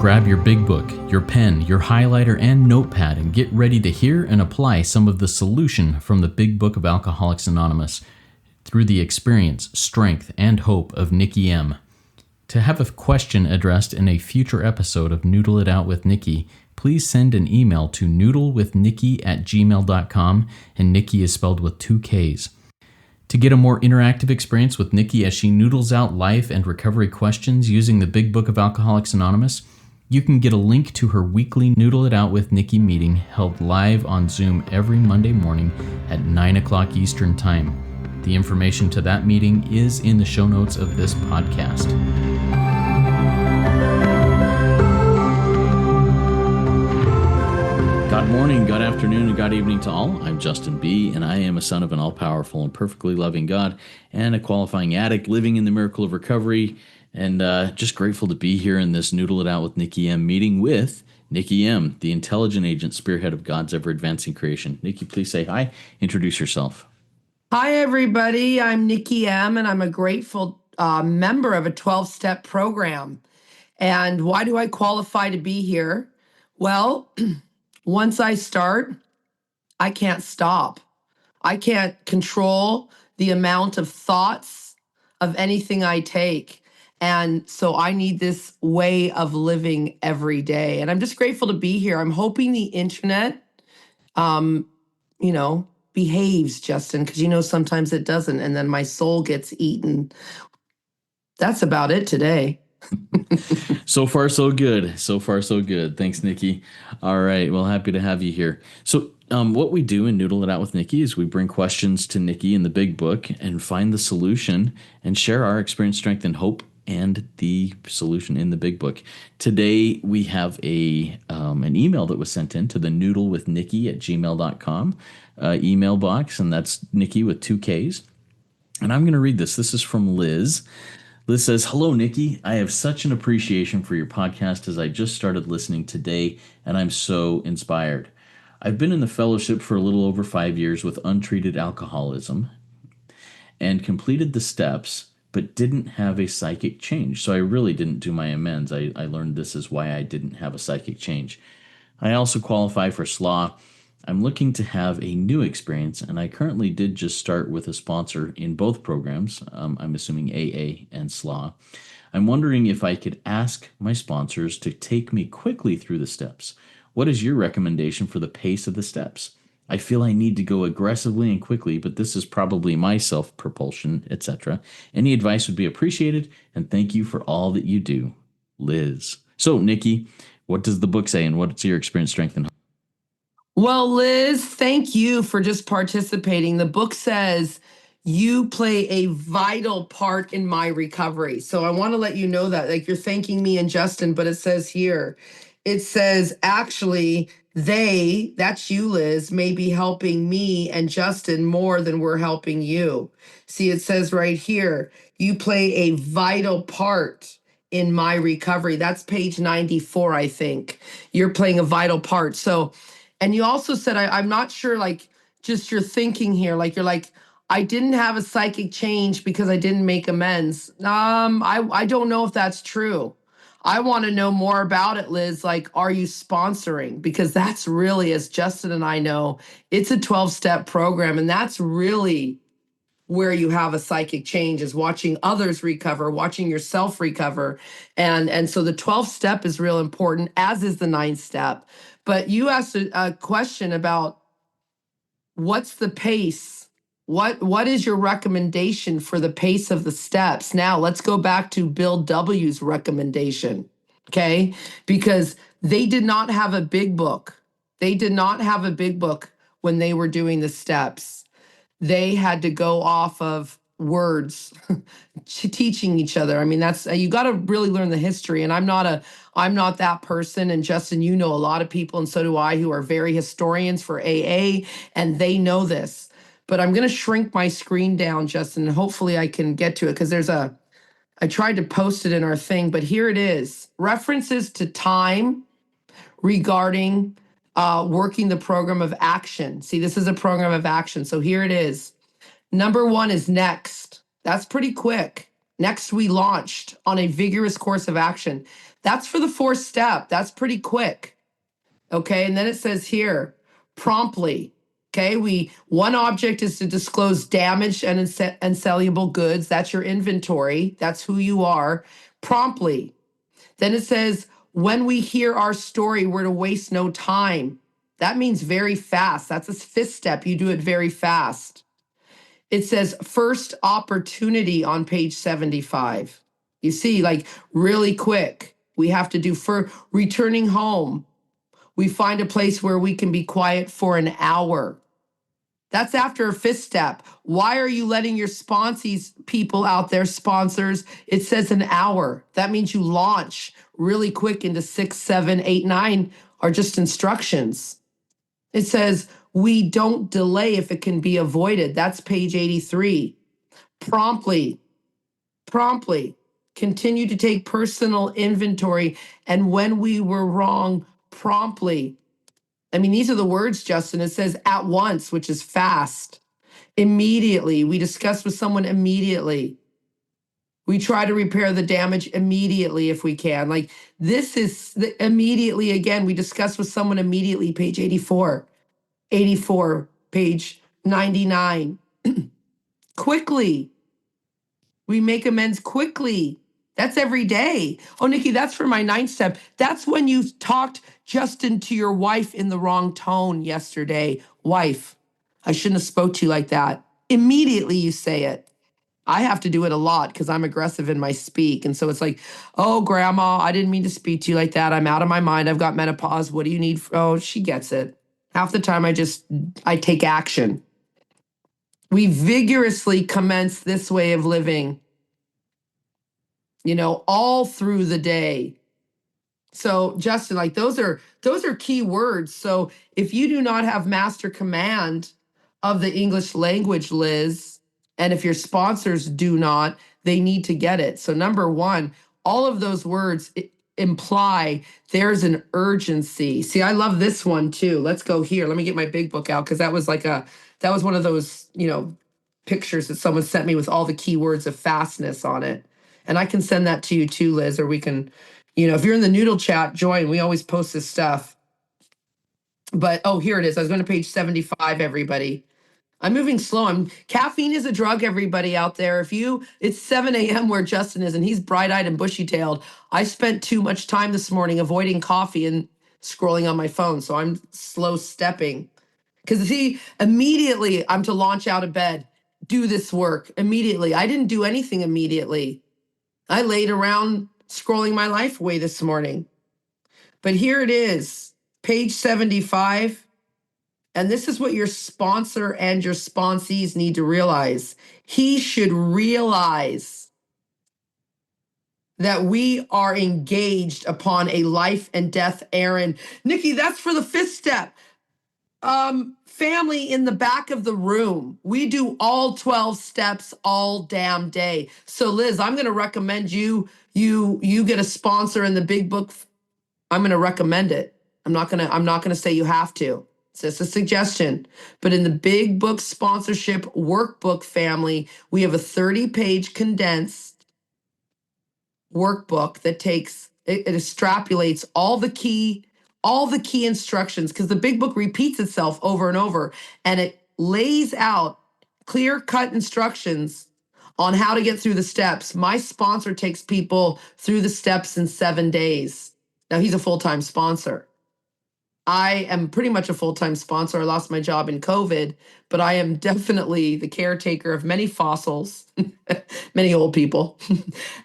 grab your big book, your pen, your highlighter, and notepad and get ready to hear and apply some of the solution from the Big Book of Alcoholics Anonymous through the experience, strength, and hope of Nikki M. To have a question addressed in a future episode of Noodle It Out with Nikki, please send an email to noodlewithnikki@gmail.com, and Nikki is spelled with 2 Ks. To get a more interactive experience with Nikki as she noodles out life and recovery questions using the Big Book of Alcoholics Anonymous, you can get a link to her weekly Noodle It Out with Nikki meeting held live on Zoom every Monday morning at 9 o'clock Eastern Time. The information to that meeting is in the show notes of this podcast. God morning, God afternoon, and God evening to all. I'm Justin B., and I am a son of an all-powerful and perfectly loving God and a qualifying addict living in the miracle of recovery, and just grateful to be here in this Noodle It Out with Nikki M meeting with Nikki M, the intelligent agent spearhead of God's ever-advancing creation. Nikki, please say hi. Introduce yourself. Hi, everybody. I'm Nikki M, and I'm a grateful member of a 12-step program. And why do I qualify to be here? Well, once I start, I can't stop. I can't control the amount of thoughts of anything I take. And so I need this way of living every day. And I'm just grateful to be here. I'm hoping the internet, behaves, Justin, because sometimes it doesn't. And then my soul gets eaten. That's about it today. So far, so good. So far, so good. Thanks, Nikki. All right. Well, happy to have you here. So what we do in Noodle It Out with Nikki is we bring questions to Nikki in the Big Book and find the solution and share our experience, strength, and hope and the solution in the Big Book. Today, we have an email that was sent in to the noodlewithnikki@gmail.com email box, and that's Nikki with 2 Ks. And I'm going to read this. This is from Liz. Liz says, "Hello, Nikki. I have such an appreciation for your podcast as I just started listening today, and I'm so inspired. I've been in the fellowship for a little over 5 years with untreated alcoholism and completed the steps, but didn't have a psychic change. So I really didn't do my amends. I learned this is why I didn't have a psychic change. I also qualify for SLA. I'm looking to have a new experience, and I currently did just start with a sponsor in both programs. I'm assuming AA and SLA. I'm wondering if I could ask my sponsors to take me quickly through the steps. What is your recommendation for the pace of the steps? I feel I need to go aggressively and quickly, but this is probably my self-propulsion, etc. Any advice would be appreciated, and thank you for all that you do, Liz." So, Nikki, what does the book say, and what's your experience, strength, and hope? Well, Liz, thank you for just participating. The book says you play a vital part in my recovery. So I want to let you know that, like, you're thanking me and Justin, but it says here, it says actually that's you, Liz, may be helping me and Justin more than we're helping you. See, it says right here, you play a vital part in my recovery. That's page 94, I think. You're playing a vital part. So, and you also said, I'm not sure, like, just your thinking here, like, you're like, I didn't have a psychic change because I didn't make amends. I don't know if that's true. I want to know more about it, Liz. Like, are you sponsoring? Because that's really, as Justin and I know, it's a 12-step program. And that's really where you have a psychic change, is watching others recover, watching yourself recover. And so the 12th step is real important, as is the 9th step. But you asked a question about what's the pace? What is your recommendation for the pace of the steps? Now, let's go back to Bill W.'s recommendation, okay? Because they did not have a big book. They did not have a big book when they were doing the steps. They had to go off of words, teaching each other. I mean, that's, you got to really learn the history. And I'm not that person. And Justin, you know a lot of people, and so do I, who are very historians for AA, and they know this. But I'm going to shrink my screen down, Justin, and hopefully I can get to it, because I tried to post it in our thing, but here it is. References to time regarding working the program of action. See, this is a program of action. So here it is. Number 1 is next. That's pretty quick. Next, we launched on a vigorous course of action. That's for the fourth step. That's pretty quick. Okay. And then it says here, promptly. Okay. One object is to disclose damaged and unsellable goods. That's your inventory. That's who you are. Promptly. Then it says, when we hear our story, we're to waste no time. That means very fast. That's a fifth step. You do it very fast. It says first opportunity on page 75. You see, like really quick. We have to do for returning home. We find a place where we can be quiet for an hour. That's after a fifth step. Why are you letting your sponsees, people out there, sponsors? It says an hour. That means you launch really quick into 6, 7, 8, 9 are just instructions. It says we don't delay if it can be avoided. That's page 83. Promptly. Continue to take personal inventory. And when we were wrong, promptly. I mean, these are the words, Justin. It says at once, which is fast. Immediately. We discuss with someone immediately. We try to repair the damage immediately if we can. Like this is immediately again. We discuss with someone immediately, page 84. 84, page 99. Quickly. We make amends quickly. That's every day. Oh, Nikki, that's for my 9th step. That's when you talked, Justin, to your wife in the wrong tone yesterday. Wife, I shouldn't have spoke to you like that. Immediately you say it. I have to do it a lot because I'm aggressive in my speak. And so it's like, oh, grandma, I didn't mean to speak to you like that. I'm out of my mind. I've got menopause. What do you need? Oh, she gets it. Half the time I take action. We vigorously commence this way of living, all through the day. So Justin, like those are key words. So if you do not have master command of the English language, Liz, and if your sponsors do not, they need to get it. So number one, all of those words imply there's an urgency. See, I love this one too. Let's go here. Let me get my big book out because that was one of those, pictures that someone sent me with all the keywords of fastness on it. And I can send that to you too, Liz, or we can, if you're in the Noodle chat, join. We always post this stuff. But, here it is. I was going to page 75, everybody. I'm moving slow. Caffeine is a drug, everybody out there. It's 7 a.m. where Justin is, and he's bright-eyed and bushy-tailed. I spent too much time this morning avoiding coffee and scrolling on my phone, so I'm slow stepping. Because immediately I'm to launch out of bed, do this work immediately. I didn't do anything immediately. I laid around scrolling my life away this morning. But here it is, page 75. And this is what your sponsor and your sponsees need to realize. He should realize that we are engaged upon a life and death errand. Nikki, that's for the fifth step. Family in the back of the room. We do all 12 steps all damn day. So Liz, I'm going to recommend you get a sponsor in the big book. I'm going to recommend it. I'm not going to say you have to. It's just a suggestion. But in the big book sponsorship workbook family, we have a 30-page condensed workbook that it extrapolates all the key instructions, because the big book repeats itself over and over, and it lays out clear-cut instructions on how to get through the steps. My sponsor takes people through the steps in 7 days. Now, he's a full-time sponsor. I am pretty much a full-time sponsor. I lost my job in COVID, but I am definitely the caretaker of many fossils, many old people.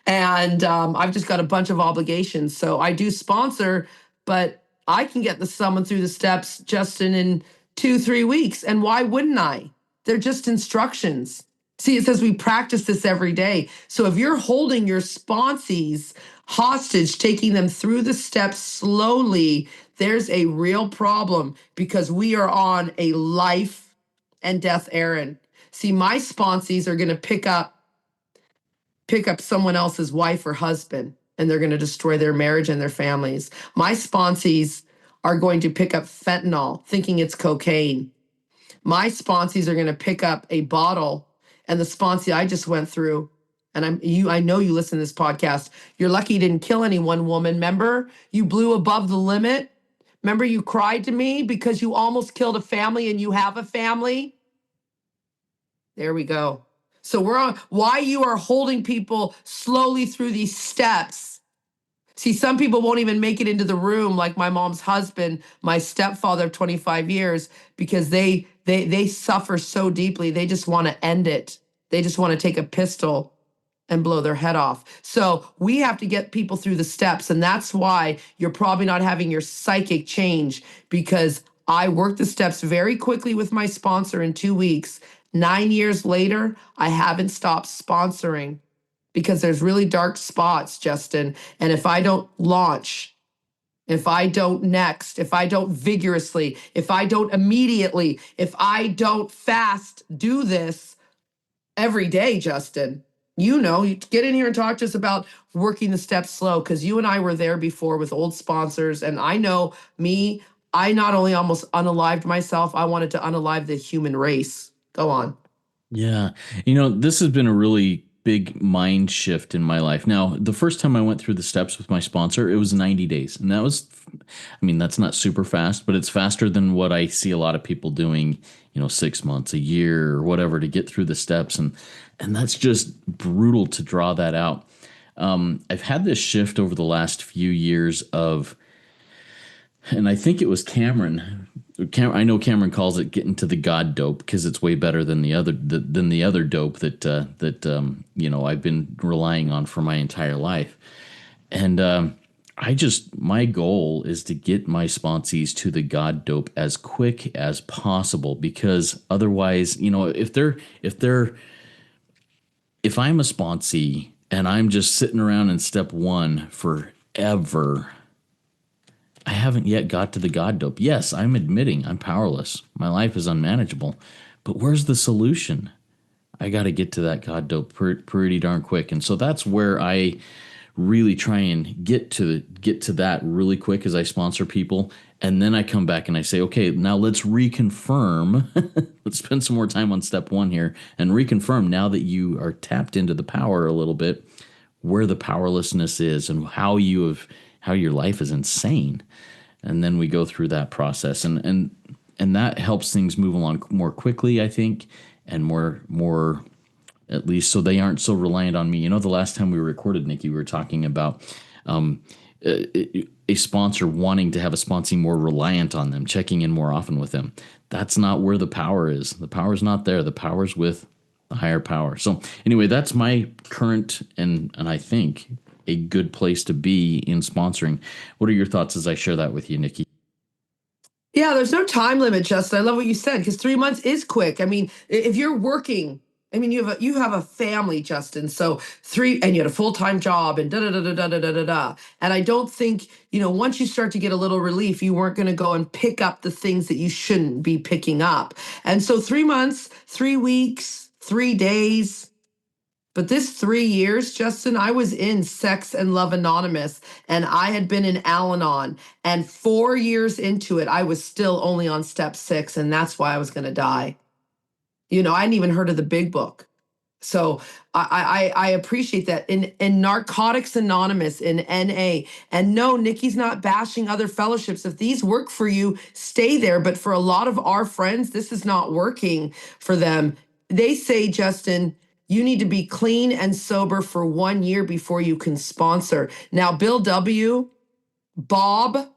And I've just got a bunch of obligations. So I do sponsor, but I can get someone through the steps, Justin, in 2-3 weeks. And why wouldn't I? They're just instructions. See, it says we practice this every day. So if you're holding your sponsees hostage, taking them through the steps slowly, there's a real problem, because we are on a life and death errand. See, my sponsees are going to pick up someone else's wife or husband, and they're going to destroy their marriage and their families. My sponsees are going to pick up fentanyl, thinking it's cocaine. My sponsees are going to pick up a bottle, and the sponsee I just went through And I know you listen to this podcast. You're lucky you didn't kill any one woman. Remember, you blew above the limit. Remember, you cried to me because you almost killed a family and you have a family. There we go. So we're on why you are holding people slowly through these steps. See, some people won't even make it into the room, like my mom's husband, my stepfather of 25 years, because they suffer so deeply. They just want to end it. They just want to take a pistol and blow their head off. So we have to get people through the steps. And that's why you're probably not having your psychic change, because I worked the steps very quickly with my sponsor in 2 weeks. 9 years later, I haven't stopped sponsoring because there's really dark spots, Justin. And if I don't launch, if I don't next, if I don't vigorously, if I don't immediately, if I don't fast do this every day, Justin, you get in here and talk to us about working the steps slow, because you and I were there before with old sponsors. And I know me, I not only almost unalived myself, I wanted to unalive the human race. Go on. Yeah. This has been a really big mind shift in my life. Now, the first time I went through the steps with my sponsor, it was 90 days. And that's not super fast, but it's faster than what I see a lot of people doing, 6 months, a year, or whatever to get through the steps. And that's just brutal to draw that out. I've had this shift over the last few years and I think it was Cameron. I know Cameron calls it getting to the God dope because it's way better than the other dope that I've been relying on for my entire life. And my goal is to get my sponsees to the God dope as quick as possible, because otherwise, if I'm a sponsee and I'm just sitting around in step one forever, I haven't yet got to the God dope. Yes, I'm admitting I'm powerless. My life is unmanageable. But where's the solution? I got to get to that God dope pretty darn quick. And so that's where I really try and get to that really quick as I sponsor people. And then I come back and I say, okay, now let's reconfirm. Let's spend some more time on step one here and reconfirm, now that you are tapped into the power a little bit, where the powerlessness is and how your life is insane. And then we go through that process, and that helps things move along more quickly, I think, and more at least, so they aren't so reliant on me. The last time we recorded, Nikki, we were talking about a sponsor wanting to have a sponsee more reliant on them, checking in more often with them. That's not where the power is. The power is not there. The power's with the higher power. So anyway, that's my current and I think a good place to be in sponsoring. What are your thoughts as I share that with you, Nikki? Yeah, there's no time limit, Justin. I love what you said, because 3 months is quick. I mean, if you're working, I mean, you have a family, Justin. So and you had a full-time job and da da da da da da da da da. And I don't think, once you start to get a little relief, you weren't going to go and pick up the things that you shouldn't be picking up. And so 3 months, 3 weeks, 3 days. But this 3 years, Justin, I was in Sex and Love Anonymous, and I had been in Al-Anon. And 4 years into it, I was still only on step 6, and that's why I was going to die. I hadn't even heard of the big book. So I appreciate that. In Narcotics Anonymous, in NA, and no, Nikki's not bashing other fellowships. If these work for you, stay there. But for a lot of our friends, this is not working for them. They say, Justin, you need to be clean and sober for 1 year before you can sponsor. Now, Bill W., Dr.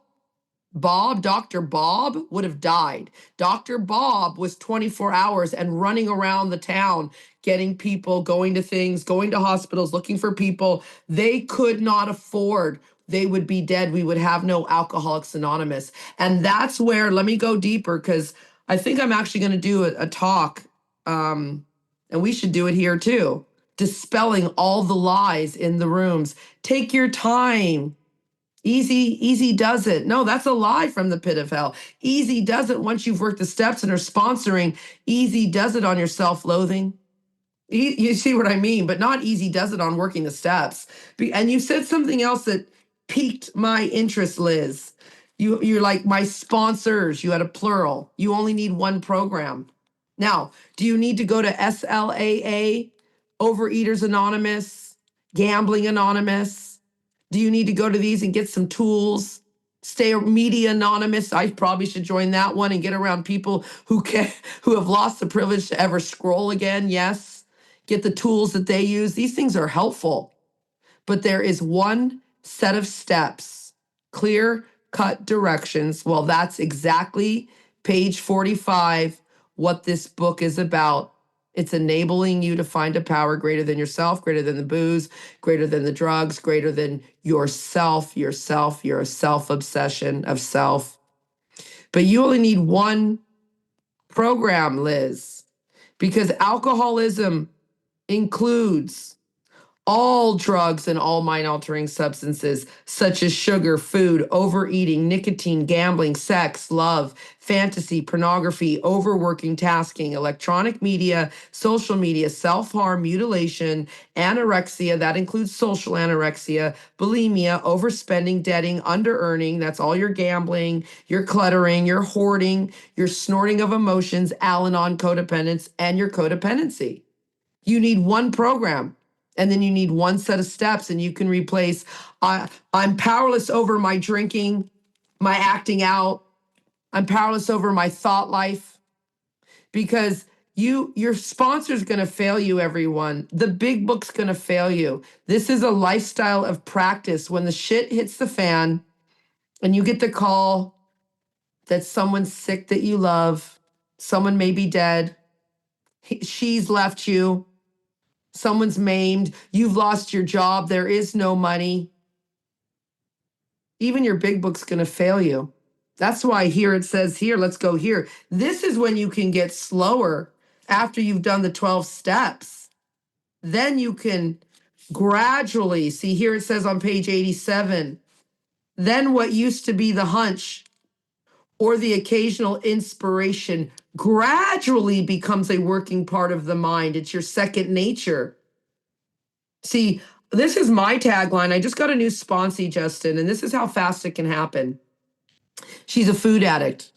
Bob would have died. Dr. Bob was 24 hours and running around the town, getting people, going to things, going to hospitals, looking for people they could not afford. They would be dead. We would have no Alcoholics Anonymous. And that's where, let me go deeper, because I think I'm actually going to do a talk, and we should do it here too, dispelling all the lies in the rooms. Take your time. Easy does it. No, that's a lie from the pit of hell. Easy does it once you've worked the steps and are sponsoring. Easy does it on your self-loathing. You see what I mean? But not easy does it on working the steps. And you said something else that piqued my interest, Liz. You're like, my sponsors. You had a plural. You only need one program. Now, do you need to go to SLAA Overeaters Anonymous, Gambling Anonymous? Do you need to go to these and get some tools? Stay Media Anonymous. I probably should join that one and get around people who have lost the privilege to ever scroll again. Yes. Get the tools that they use. These things are helpful. But there is one set of steps, clear cut directions. Well, that's exactly page 45, what this book is about. It's enabling you to find a power greater than yourself, greater than the booze, greater than the drugs, greater than yourself, your self-obsession of self. But you only need one program, Liz, because alcoholism includes all drugs and all mind-altering substances, such as sugar, food, overeating, nicotine, gambling, sex, love, fantasy, pornography, overworking, tasking, electronic media, social media, self-harm, mutilation, anorexia, that includes social anorexia, bulimia, overspending, debting, under-earning, that's all your gambling, your cluttering, your hoarding, your snorting of emotions, Al-Anon codependence, and your codependency. You need one program. And then you need one set of steps, and you can replace, I'm powerless over my drinking, my acting out. I'm powerless over my thought life, because your sponsor's going to fail you, everyone. The big book's going to fail you. This is a lifestyle of practice. When the shit hits the fan and you get the call that someone's sick that you love, someone may be dead, she's left you, someone's maimed, you've lost your job, there is no money. Even your big book's going to fail you. That's why here it says here, let's go here. This is when you can get slower after you've done the 12 steps. Then you can gradually, see here it says on page 87, then what used to be the hunch or the occasional inspiration gradually becomes a working part of the mind. It's your second nature. See, this is my tagline. I just got a new sponsee, Justin, and this is how fast it can happen. She's a food addict.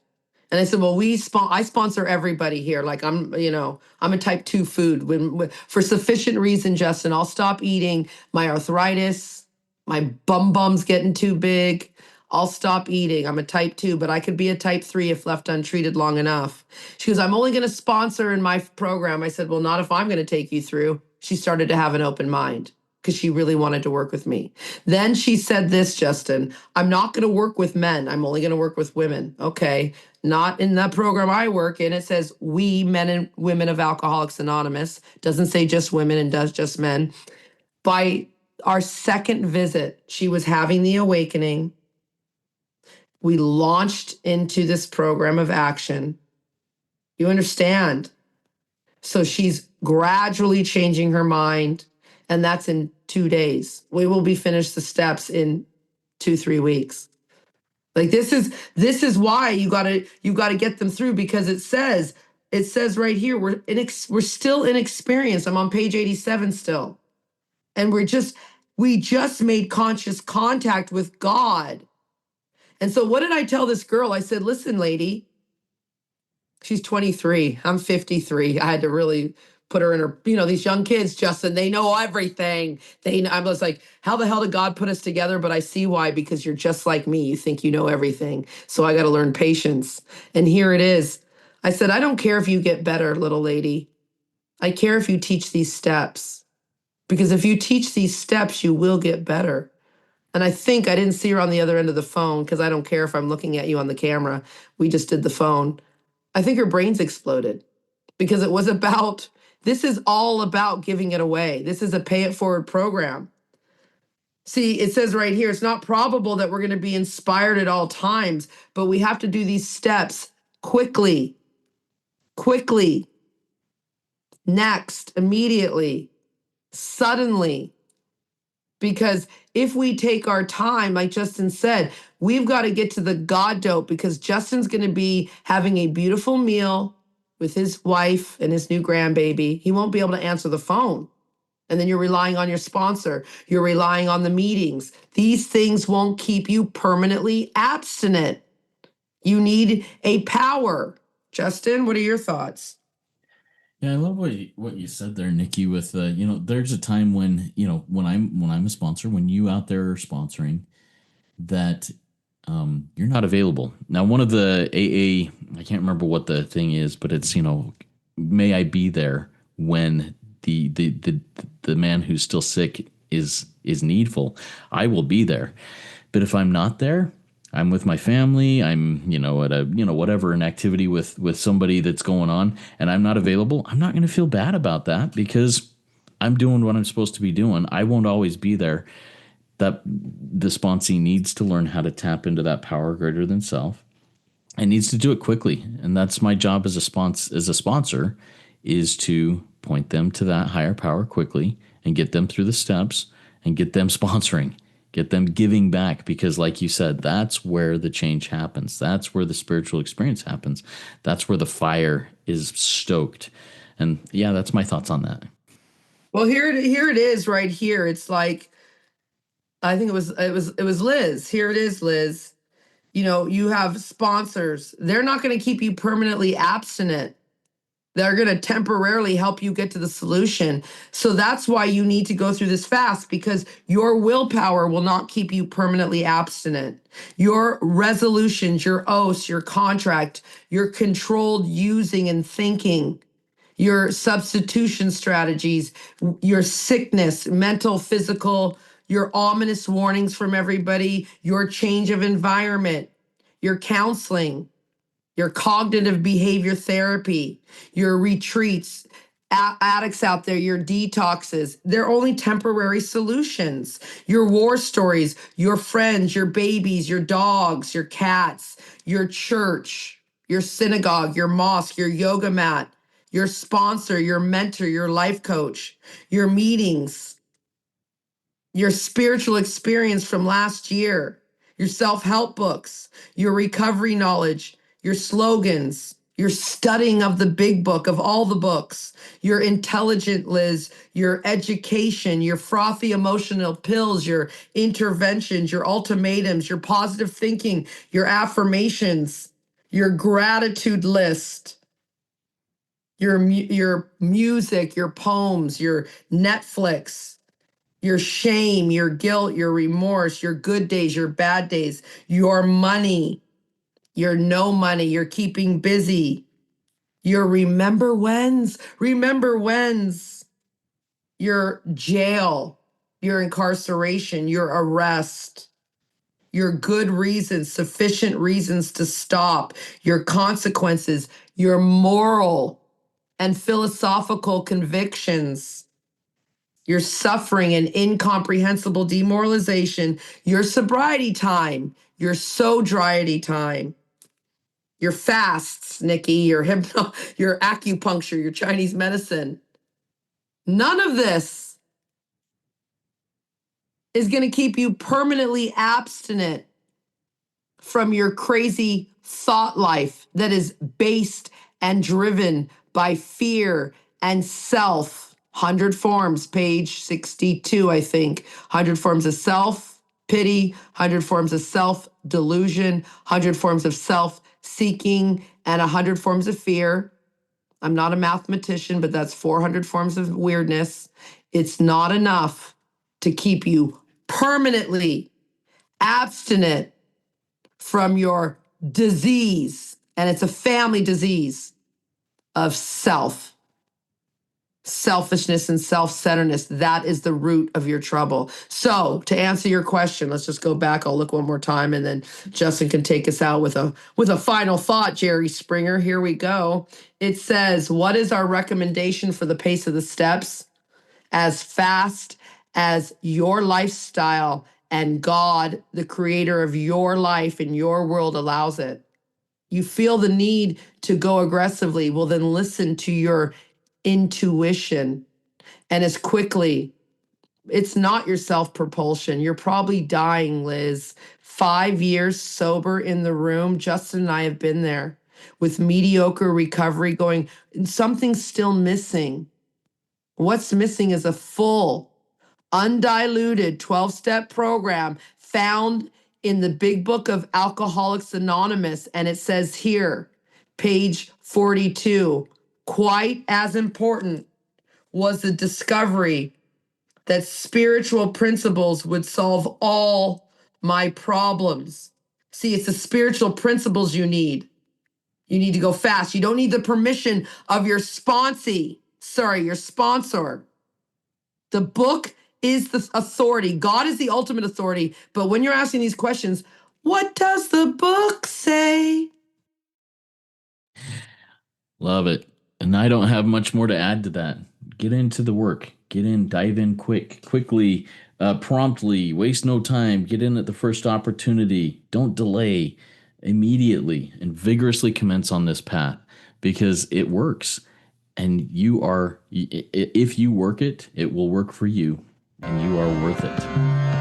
And I said, well, I sponsor everybody here. Like I'm a type 2 food. For sufficient reason, Justin, I'll stop eating. My arthritis, my bum's getting too big. I'll stop eating. I'm a type 2, but I could be a type 3 if left untreated long enough. She goes, I'm only going to sponsor in my program. I said, well, not if I'm going to take you through. She started to have an open mind because she really wanted to work with me. Then she said this, Justin, I'm not going to work with men. I'm only going to work with women. Okay. Not in the program I work in. It says we, men and women of Alcoholics Anonymous. Doesn't say just women and does just men. By our second visit, she was having the awakening. We launched into this program of action. You understand? So she's gradually changing her mind, and that's in 2 days. We will be finished the steps in 2-3 weeks. Like this is why you gotta get them through, because it says right here we're still inexperienced. I'm on page 87 still, and we just made conscious contact with God. And so what did I tell this girl? I said, listen, lady, she's 23. I'm 53. I had to really put her in her, these young kids, Justin, they know everything. I was like, how the hell did God put us together? But I see why, because you're just like me. You think you know everything. So I got to learn patience. And here it is. I said, I don't care if you get better, little lady. I care if you teach these steps, because if you teach these steps, you will get better. And I think I didn't see her on the other end of the phone, because I don't care if I'm looking at you on the camera. We just did the phone. I think her brains exploded, because it was this is all about giving it away. This is a pay it forward program. See, it says right here, it's not probable that we're going to be inspired at all times, but we have to do these steps quickly, next, immediately, suddenly. Because if we take our time, like Justin said, we've got to get to the God dope, because Justin's going to be having a beautiful meal with his wife and his new grandbaby. He won't be able to answer the phone. And then you're relying on your sponsor. You're relying on the meetings. These things won't keep you permanently abstinent. You need a power. Justin, what are your thoughts? Yeah, I love what you said there, Nikki. With there's a time when when I'm a sponsor, when you out there are sponsoring, that you're not available. Now, one of the I can't remember what the thing is, but it's may I be there when the man who's still sick is needful. I will be there. But if I'm not there, I'm with my family, I'm at a whatever, an activity with somebody that's going on, and I'm not available, I'm not going to feel bad about that because I'm doing what I'm supposed to be doing. I won't always be there. That the sponsee needs to learn how to tap into that power greater than self and needs to do it quickly. And that's my job as a sponsor, is to point them to that higher power quickly and get them through the steps and get them sponsoring, get them giving back, because like you said, that's where the change happens. That's where the spiritual experience happens. That's where the fire is stoked. And yeah, that's my thoughts on that. Well, here it is right here. It's like, I think it was Liz. Here it is, Liz. You have sponsors. They're not going to keep you permanently abstinent. They're going to temporarily help you get to the solution. So that's why you need to go through this fast, because your willpower will not keep you permanently abstinent. Your resolutions, your oaths, your contract, your controlled using and thinking, your substitution strategies, your sickness, mental, physical, your ominous warnings from everybody, your change of environment, your counseling, your cognitive behavior therapy, your retreats, addicts out there, your detoxes. They're only temporary solutions. Your war stories, your friends, your babies, your dogs, your cats, your church, your synagogue, your mosque, your yoga mat, your sponsor, your mentor, your life coach, your meetings, your spiritual experience from last year, your self help books, your recovery knowledge, your slogans, your studying of the big book, of all the books, your intelligent Liz, your education, your frothy emotional pills, your interventions, your ultimatums, your positive thinking, your affirmations, your gratitude list, your music, your poems, your Netflix, your shame, your guilt, your remorse, your good days, your bad days, your money, your no money, your keeping busy, your remember whens, your jail, your incarceration, your arrest, your good reasons, sufficient reasons to stop, your consequences, your moral and philosophical convictions, your suffering and incomprehensible demoralization, your sobriety time, your sobriety time, your fasts, Nikki, your acupuncture, your Chinese medicine. None of this is going to keep you permanently abstinent from your crazy thought life that is based and driven by fear and self. 100 forms, page 62, I think. 100 forms of self pity, 100 forms of self delusion, 100 forms of self seeking, and 100 forms of fear. I'm not a mathematician, but that's 400 forms of weirdness. It's not enough to keep you permanently abstinent from your disease, and it's a family disease of selfishness and self-centeredness. That is the root of your trouble. So to answer your question, let's just go back. I'll look one more time, and then Justin can take us out with a final thought. Jerry Springer, here we go. It says, what is our recommendation for the pace of the steps? As fast as your lifestyle and God, the creator of your life and your world, allows it. You feel the need to go aggressively, well, then listen to your intuition. And as quickly, it's not your self propulsion. You're probably dying, Liz. 5 years sober in the room. Justin and I have been there with mediocre recovery going, something's still missing. What's missing is a full, undiluted 12-step program found in the big book of Alcoholics Anonymous. And it says here, page 42, Quite as important was the discovery that spiritual principles would solve all my problems. See, it's the spiritual principles you need. You need to go fast. You don't need the permission of your your sponsor. The book is the authority. God is the ultimate authority. But when you're asking these questions, what does the book say? Love it. And I don't have much more to add to that. Get into the work. Get in, dive in quickly, promptly, waste no time. Get in at the first opportunity. Don't delay. Immediately and vigorously commence on this path because it works. And if you work it, it will work for you and you are worth it.